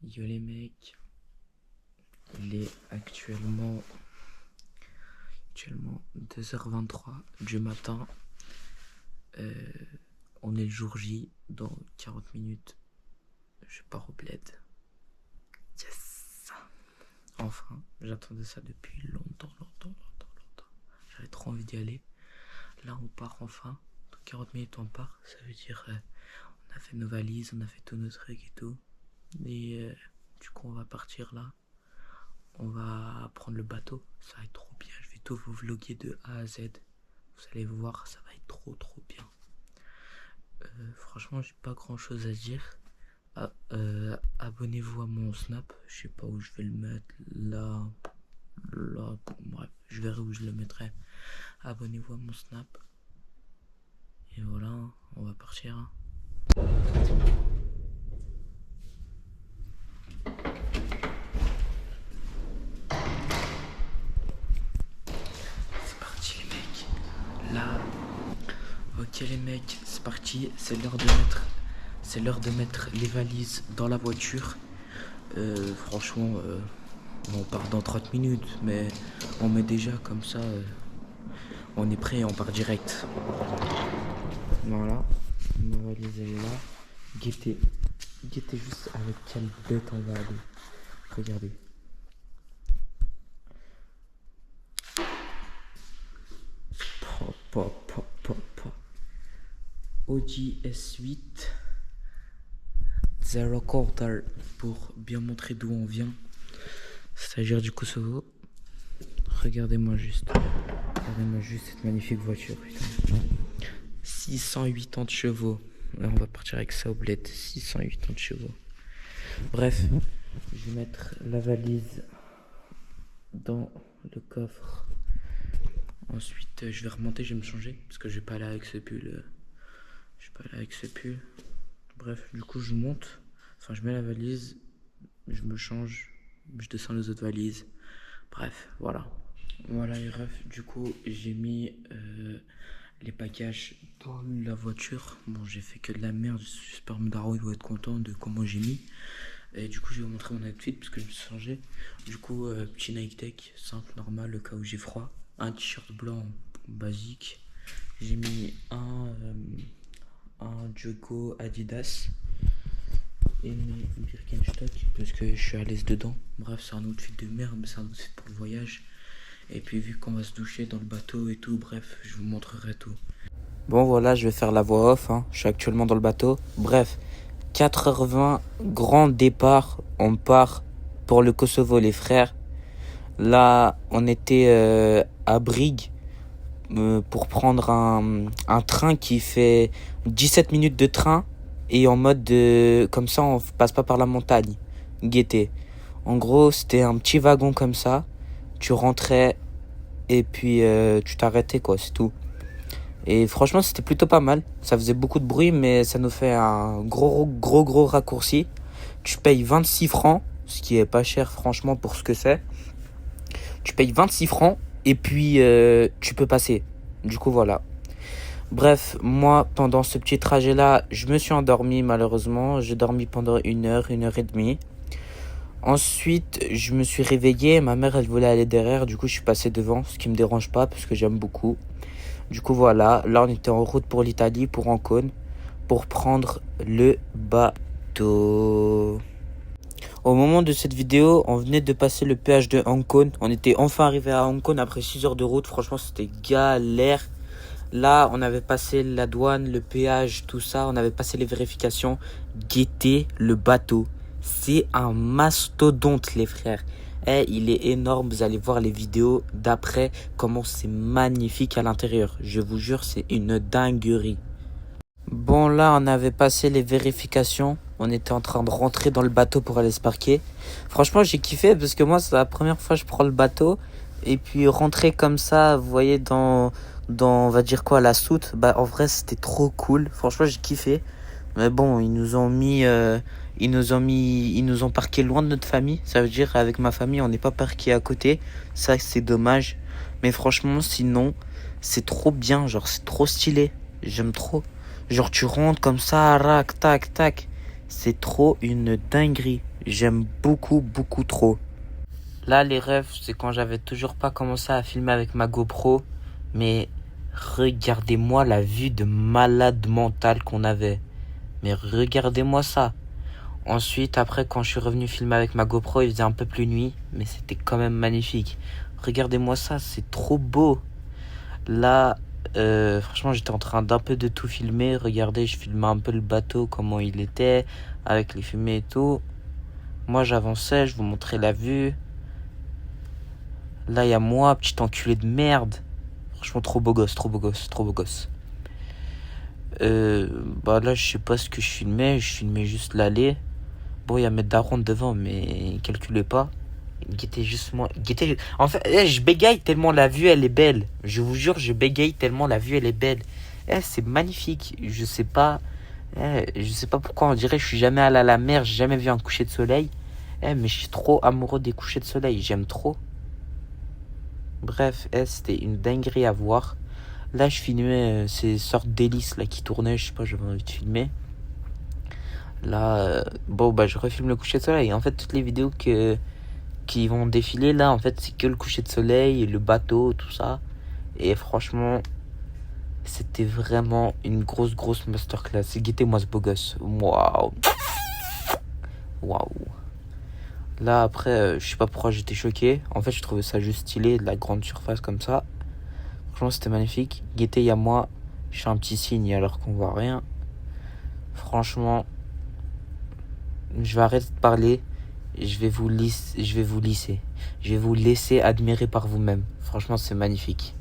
Yo les mecs, il est actuellement 2h23 du matin. On est le jour J, dans 40 minutes, je pars au bled. Yes! Enfin, j'attendais ça depuis longtemps. J'avais trop envie d'y aller. Là, on part enfin. Dans 40 minutes, on part. Ça veut dire, on a fait nos valises, on a fait tous nos trucs et tout. Et du coup, on va partir là. On va prendre le bateau. Ça va être trop bien. Je vais tout vous vlogger de A à Z. Vous allez voir, ça va être trop bien. Franchement, j'ai pas grand chose à dire. Abonnez-vous à mon Snap. Je sais pas où je vais le mettre. Là. Bref, je verrai où je le mettrai. Abonnez-vous à mon Snap. Et voilà, on va partir. C'est parti les mecs. Là. Ok les mecs, c'est parti. C'est l'heure de mettre les valises dans la voiture. Franchement, on part dans 30 minutes, mais on met déjà comme ça. On est prêt, on part direct. Voilà, ma valise elle est là. Guettez juste avec quelle bête on va aller. Regardez. Audi S8 Zero Quarter pour bien montrer d'où on vient. Stagiaire du Kosovo. Regardez-moi juste cette magnifique voiture. Putain. 680 chevaux. Là, on va partir avec ça au bled. 680 chevaux. Bref, je vais mettre la valise dans le coffre. Ensuite, je vais remonter, je vais me changer parce que je vais pas aller avec ce pull. Bref, du coup, je monte. Enfin, je mets la valise, je me change, je descends les autres valises. Bref, voilà. Voilà les refs, du coup j'ai mis les bagages dans la voiture. Bon, j'ai fait que de la merde, j'espère que Daro il va être content de comment j'ai mis. Et du coup je vais vous montrer mon outfit parce que je me suis changé. Du coup petit Nike Tech, simple, normal, le cas où j'ai froid. Un t-shirt blanc basique. J'ai mis un Jogo Adidas. Et mes Birkenstock parce que je suis à l'aise dedans. Bref, c'est un outfit de merde, mais c'est un outfit pour le voyage. Et puis vu qu'on va se doucher dans le bateau et tout, bref, je vous montrerai tout. Bon voilà, je vais faire la voix off, hein. Je suis actuellement dans le bateau. Bref, 4h20, grand départ, on part pour le Kosovo les frères. Là, on était à Brigue pour prendre un train qui fait 17 minutes de train. Et en mode de... Comme ça, on passe pas par la montagne. Guetter. En gros, c'était un petit wagon comme ça. Tu rentrais et puis tu t'arrêtais quoi, c'est tout. Et franchement, c'était plutôt pas mal. Ça faisait beaucoup de bruit, mais ça nous fait un gros raccourci. Tu payes 26 francs, ce qui est pas cher franchement pour ce que c'est. Tu payes 26 francs et puis tu peux passer. Du coup, voilà. Bref, moi, pendant ce petit trajet-là, je me suis endormi malheureusement. J'ai dormi pendant 1h et demie. Ensuite, je me suis réveillé. Ma mère, elle voulait aller derrière. Du coup, je suis passé devant, ce qui me dérange pas parce que j'aime beaucoup. Du coup, voilà. Là, on était en route pour l'Italie, pour Ancône, pour prendre le bateau. Au moment de cette vidéo, on venait de passer le péage de Ancône. On était enfin arrivé à Ancône après 6 heures de route. Franchement, c'était galère. Là, on avait passé la douane, le péage, tout ça. On avait passé les vérifications. Guettez le bateau. C'est un mastodonte, les frères. Il est énorme. Vous allez voir les vidéos d'après, comment c'est magnifique à l'intérieur. Je vous jure, c'est une dinguerie. Bon, là, on avait passé les vérifications. On était en train de rentrer dans le bateau pour aller se parquer. Franchement, j'ai kiffé parce que moi, c'est la première fois que je prends le bateau. Et puis, rentrer comme ça, vous voyez, dans on va dire quoi, la soute. Bah, en vrai, c'était trop cool. Franchement, j'ai kiffé. Mais bon, ils nous ont parqué loin de notre famille. Ça veut dire, avec ma famille, on n'est pas parqué à côté. Ça, c'est dommage. Mais franchement, sinon, c'est trop bien. Genre, c'est trop stylé. J'aime trop. Genre, tu rentres comme ça, rac, tac, tac. C'est trop une dinguerie. J'aime beaucoup, beaucoup trop. Là, les rêves, c'est quand j'avais toujours pas commencé à filmer avec ma GoPro. Mais regardez-moi la vue de malade mental qu'on avait. Mais regardez-moi ça. Ensuite, après, quand je suis revenu filmer avec ma GoPro, il faisait un peu plus nuit. Mais c'était quand même magnifique. Regardez-moi ça, c'est trop beau. Là, franchement, j'étais en train d'un peu de tout filmer. Regardez, je filmais un peu le bateau, comment il était, avec les fumées et tout. Moi, j'avançais, je vous montrais la vue. Là, il y a moi, petit enculé de merde. Franchement, trop beau gosse, trop beau gosse, trop beau gosse. Bah là, je sais pas ce que je filmais juste l'allée. Bon, il y a mes darons devant, mais calculez pas. Guettez juste moi. Guettez. En fait, je bégaye tellement la vue elle est belle. Je vous jure, je bégaye tellement la vue elle est belle. C'est magnifique. Je sais pas pourquoi on dirait que je suis jamais allé à la mer, j'ai jamais vu un coucher de soleil. Mais je suis trop amoureux des couchers de soleil, j'aime trop. Bref, c'était une dinguerie à voir. Là, je filmais ces sortes d'hélices là qui tournaient, je sais pas, j'avais envie de filmer. Là, je refilme le coucher de soleil. En fait, toutes les vidéos qui vont défiler là, en fait, c'est que le coucher de soleil, le bateau, tout ça. Et franchement, c'était vraiment une grosse masterclass. Guettez-moi ce beau gosse. Waouh. Waouh. Là, après, je sais pas pourquoi j'étais choqué. En fait, je trouvais ça juste stylé, de la grande surface comme ça. Franchement, c'était magnifique. Guettez, il y a moi. Je fais un petit signe alors qu'on voit rien. Franchement, je vais arrêter de parler. Je vais vous laisser. Je vais vous laisser admirer par vous-même. Franchement, c'est magnifique.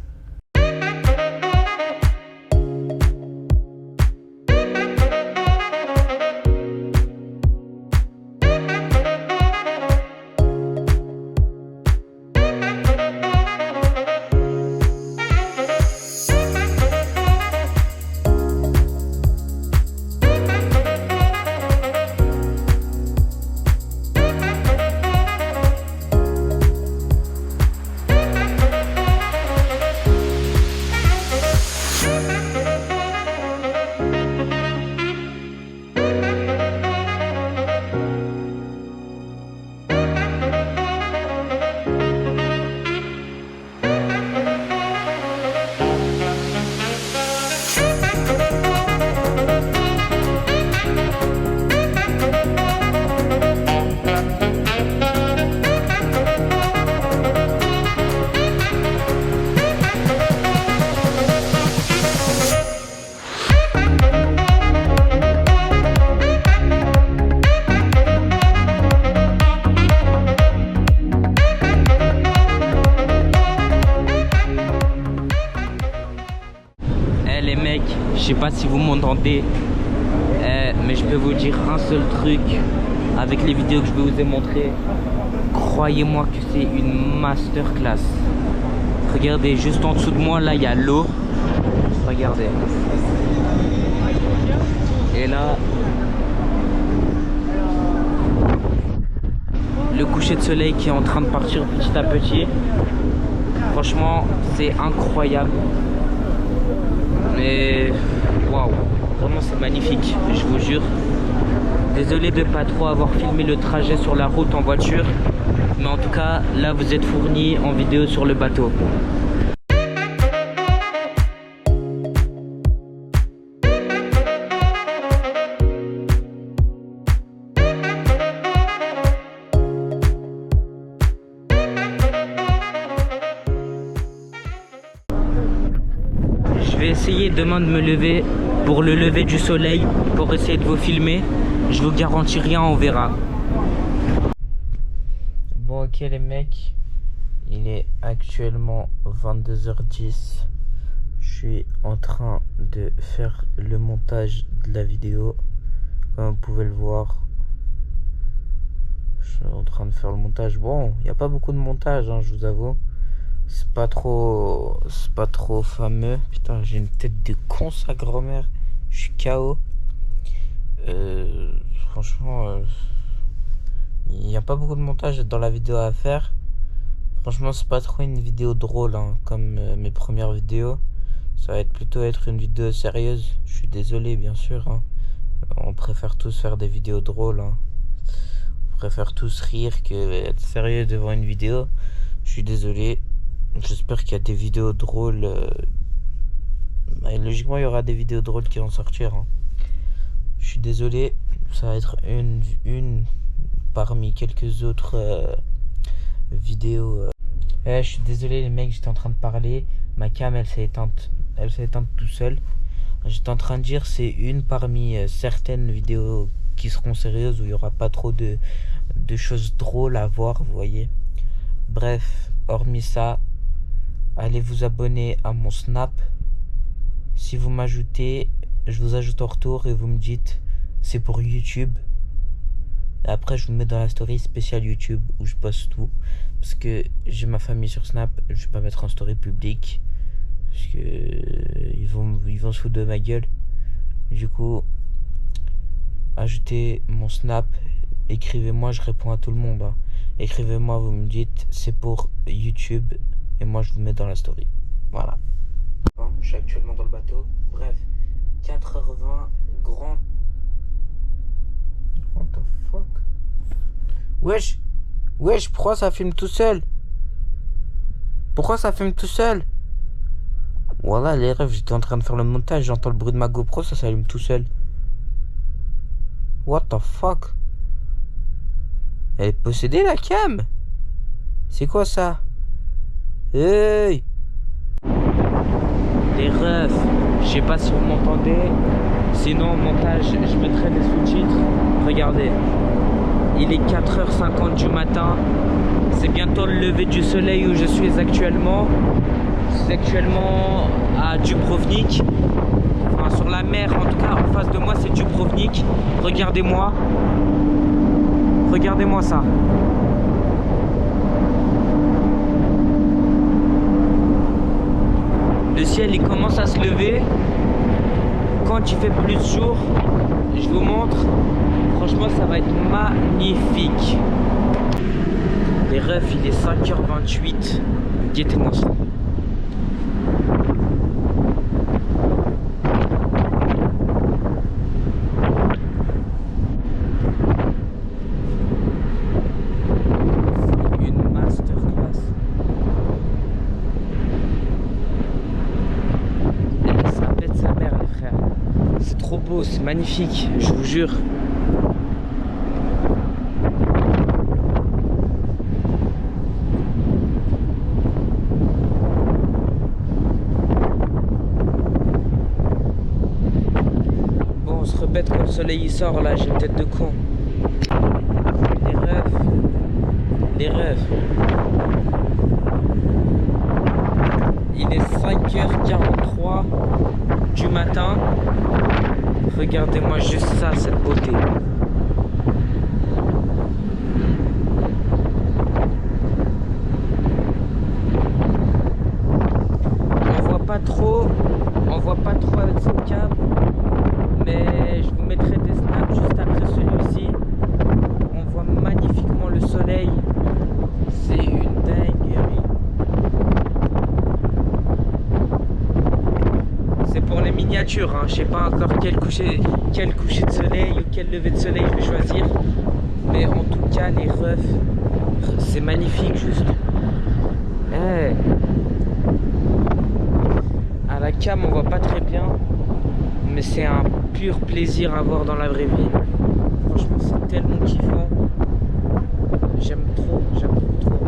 Les mecs, je sais pas si vous m'entendez, mais je peux vous dire un seul truc avec les vidéos que je vais vous ai montrées. Croyez-moi que c'est une masterclass. Regardez, juste en dessous de moi, là, il y a l'eau. Regardez. Et là, le coucher de soleil qui est en train de partir petit à petit. Franchement, c'est incroyable. Mais waouh, vraiment c'est magnifique, je vous jure. Désolé de pas trop avoir filmé le trajet sur la route en voiture, mais en tout cas là vous êtes fournis en vidéo sur le bateau. Je vais essayer demain de me lever pour le lever du soleil, pour essayer de vous filmer. Je vous garantis rien, on verra. Bon ok les mecs, il est actuellement 22h10. Je suis en train de faire le montage de la vidéo. Comme vous pouvez le voir, je suis en train de faire le montage. Bon, il n'y a pas beaucoup de montage, hein, je vous avoue. C'est pas trop fameux. Putain, j'ai une tête de con, sa grand-mère. Je suis KO. Franchement, il n'y a pas beaucoup de montage dans la vidéo à faire. Franchement, c'est pas trop une vidéo drôle, hein, comme mes premières vidéos. Ça va plutôt être une vidéo sérieuse. Je suis désolé, bien sûr, hein. On préfère tous faire des vidéos drôles, hein. préfèrent tous rire que être sérieux devant une vidéo. Je suis désolé. J'espère qu'il y a des vidéos drôles. Logiquement, il y aura des vidéos drôles qui vont sortir. Hein. Je suis désolé. Ça va être une parmi quelques autres vidéos. Je suis désolé les mecs, j'étais en train de parler. Ma cam, elle s'est éteinte tout seule. J'étais en train de dire c'est une parmi certaines vidéos qui seront sérieuses où il n'y aura pas trop de choses drôles à voir, vous voyez. Bref, hormis ça, allez vous abonner à mon Snap. Si vous m'ajoutez, je vous ajoute en retour et vous me dites c'est pour YouTube. Et après, je vous mets dans la story spéciale YouTube où je poste tout. Parce que j'ai ma famille sur Snap, je vais pas mettre en story publique. Parce que ils vont se foutre de ma gueule. Du coup, ajoutez mon Snap, écrivez-moi, je réponds à tout le monde. Hein. Écrivez-moi, vous me dites c'est pour YouTube et moi je vous mets dans la story. Voilà. Je suis actuellement dans le bateau. Bref, 4h20, grand. What the fuck? Wesh, pourquoi ça filme tout seul? Pourquoi ça filme tout seul? Voilà, les rêves, j'étais en train de faire le montage, j'entends le bruit de ma GoPro, ça s'allume tout seul. What the fuck? Elle est possédée la cam? C'est quoi ça? Hey! Les refs, je sais pas si vous m'entendez. Sinon, au montage, je mettrai des sous-titres. Regardez, il est 4h50 du matin. C'est bientôt le lever du soleil où je suis actuellement. Je suis actuellement à Dubrovnik. Enfin, sur la mer, en tout cas, en face de moi, c'est Dubrovnik. Regardez-moi. Regardez-moi ça. Le ciel, il commence à se lever. Quand il fait plus jour, je vous montre. Franchement, ça va être magnifique. Les refs, il est 5h28. Guettez-moi ça. Une masterclass. Ça pète sa mère, les frères. C'est trop beau, c'est magnifique, je vous jure. On se répète quand le soleil il sort là, j'ai une tête de con. Les rêves. Il est 5h43 du matin. Regardez-moi juste ça, cette beauté. On voit pas trop avec cette cam. Mais je vous mettrai des snaps juste après celui-ci. On voit magnifiquement le soleil. C'est une dinguerie. C'est pour les miniatures, hein. Je sais pas encore quel coucher de soleil ou quel lever de soleil je vais choisir. Mais en tout cas, les refs, c'est magnifique juste. Hey. À la cam, on voit pas très bien. Mais c'est un pur plaisir à voir dans la vraie vie. Franchement, c'est tellement kiffant. J'aime beaucoup trop.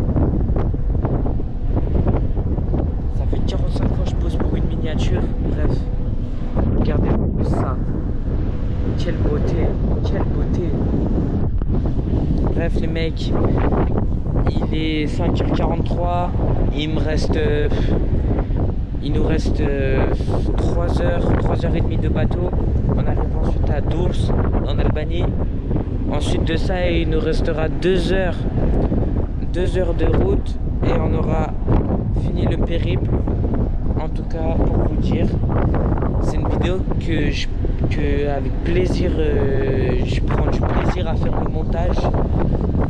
Ça fait 45 fois que je pose pour une miniature. Bref, regardez-vous ça. Quelle beauté, quelle beauté. Bref, les mecs, il est 5h43. Il nous reste 3h30 de bateau. On arrive ensuite à Durrës en Albanie. Ensuite de ça, il nous restera 2 heures de route et on aura fini le périple. En tout cas, pour vous dire, c'est une vidéo que avec plaisir, je prends du plaisir à faire le montage.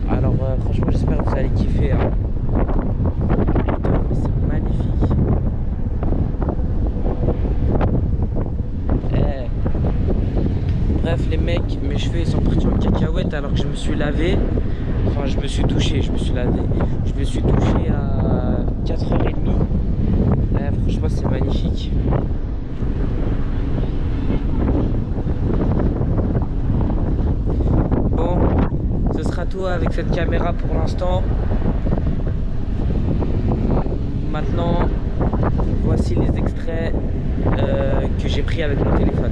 Alors franchement, j'espère que vous allez kiffer. Hein. Putain, mais c'est magnifique. Bref les mecs, mes cheveux ils sont partis en cacahuète alors que je me suis lavé. Enfin, je me suis douché, je me suis lavé. Je me suis douché à 4h30. Franchement, c'est magnifique. Bon, ce sera tout avec cette caméra pour l'instant. Maintenant, voici les extraits que j'ai pris avec mon téléphone.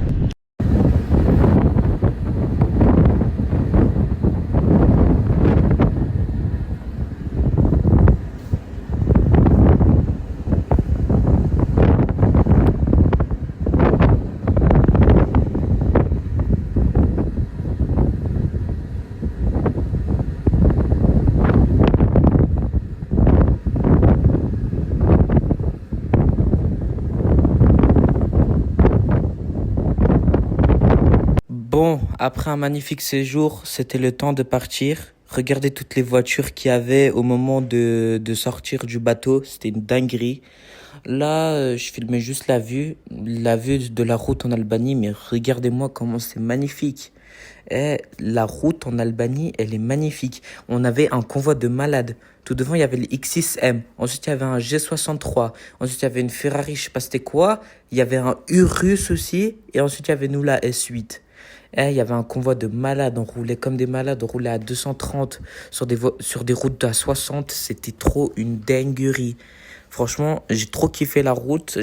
Bon, après un magnifique séjour, c'était le temps de partir. Regardez toutes les voitures qu'il y avait au moment de sortir du bateau. C'était une dinguerie. Là, je filmais juste la vue de la route en Albanie, mais regardez-moi comment c'est magnifique. La route en Albanie, elle est magnifique. On avait un convoi de malades. Tout devant, il y avait le X6M. Ensuite, il y avait un G63. Ensuite, il y avait une Ferrari, je sais pas c'était quoi. Il y avait un Urus aussi. Et ensuite, il y avait nous la S8. Il y avait un convoi de malades, on roulait comme des malades, on roulait à 230 sur des routes à 60, c'était trop une dinguerie. Franchement, j'ai trop kiffé la route,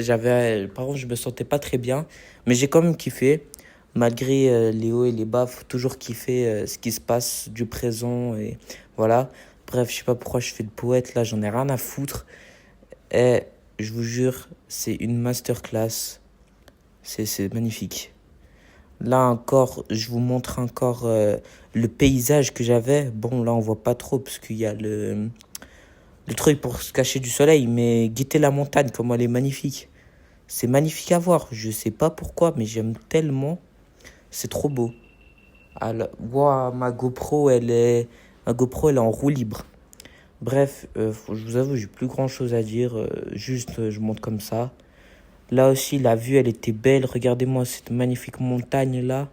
par contre, je me sentais pas très bien, mais j'ai quand même kiffé. Malgré les hauts et les bas, faut toujours kiffer ce qui se passe du présent et voilà. Bref, je sais pas pourquoi je fais le poète là, j'en ai rien à foutre. Et je vous jure, c'est une masterclass, c'est magnifique. Là encore, je vous montre encore le paysage que j'avais. Bon, là, on voit pas trop parce qu'il y a le truc pour se cacher du soleil. Mais guettez la montagne, comment elle est magnifique. C'est magnifique à voir. Je sais pas pourquoi, mais j'aime tellement. C'est trop beau. Alors, wow, ma GoPro, elle est en roue libre. Bref, je vous avoue, j'ai plus grand chose à dire. Juste, je monte comme ça. Là aussi, la vue, elle était belle. Regardez-moi cette magnifique montagne-là.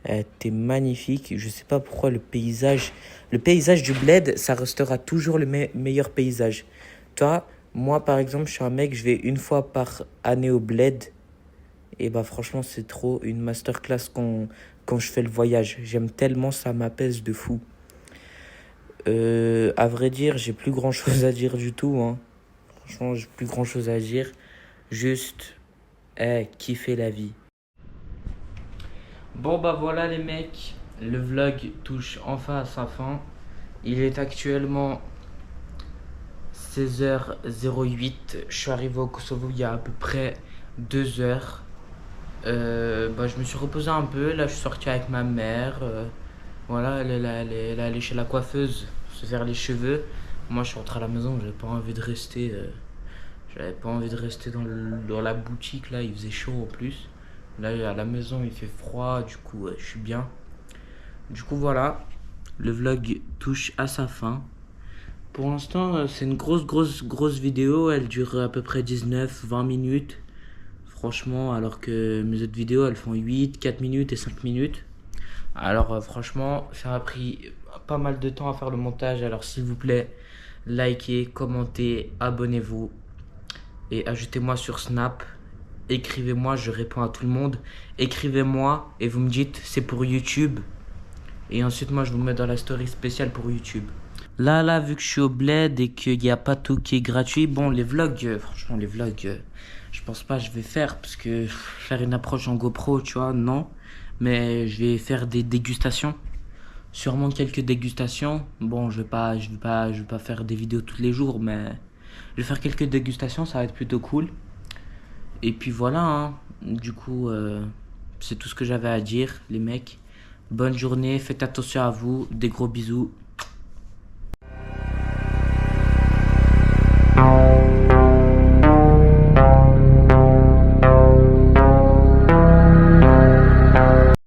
Elle était magnifique. Je sais pas pourquoi le paysage du bled, ça restera toujours le meilleur paysage. Toi, moi, par exemple, je suis un mec, je vais une fois par année au bled. Et bah, franchement, c'est trop une masterclass quand je fais le voyage. J'aime tellement, ça m'apaise de fou. À vrai dire, j'ai plus grand chose à dire du tout, hein. Franchement, j'ai plus grand chose à dire. Juste, kiffer la vie. Bon bah voilà les mecs, le vlog touche enfin à sa fin. Il est actuellement 16h08. Je suis arrivé au Kosovo il y a à peu près 2 heures. Je me suis reposé un peu. Là, je suis sorti avec ma mère. Voilà, elle est allée chez la coiffeuse se faire les cheveux. Moi, je suis rentré à la maison. J'avais pas envie de rester. J'avais pas envie de rester dans la boutique. Là, il faisait chaud en plus. Là, à la maison, il fait froid. Du coup, je suis bien. Du coup, voilà. Le vlog touche à sa fin. Pour l'instant, c'est une grosse vidéo. Elle dure à peu près 19-20 minutes. Franchement, alors que mes autres vidéos, elles font 8, 4 minutes et 5 minutes. Alors, franchement, ça m'a pris pas mal de temps à faire le montage. Alors, s'il vous plaît, likez, commentez, abonnez-vous. Et ajoutez-moi sur Snap. Écrivez-moi, je réponds à tout le monde. Écrivez-moi et vous me dites c'est pour YouTube. Et ensuite, moi, je vous mets dans la story spéciale pour YouTube. Là, vu que je suis au bled et qu'il n'y a pas tout qui est gratuit, bon, les vlogs, franchement, les vlogs, je pense pas que je vais faire parce que faire une approche en GoPro, tu vois, non. Mais je vais faire des dégustations. Sûrement quelques dégustations. Bon, je vais pas faire des vidéos tous les jours, mais je vais faire quelques dégustations, ça va être plutôt cool. Et puis voilà, hein. Du coup, c'est tout ce que j'avais à dire, les mecs. Bonne journée, faites attention à vous, des gros bisous.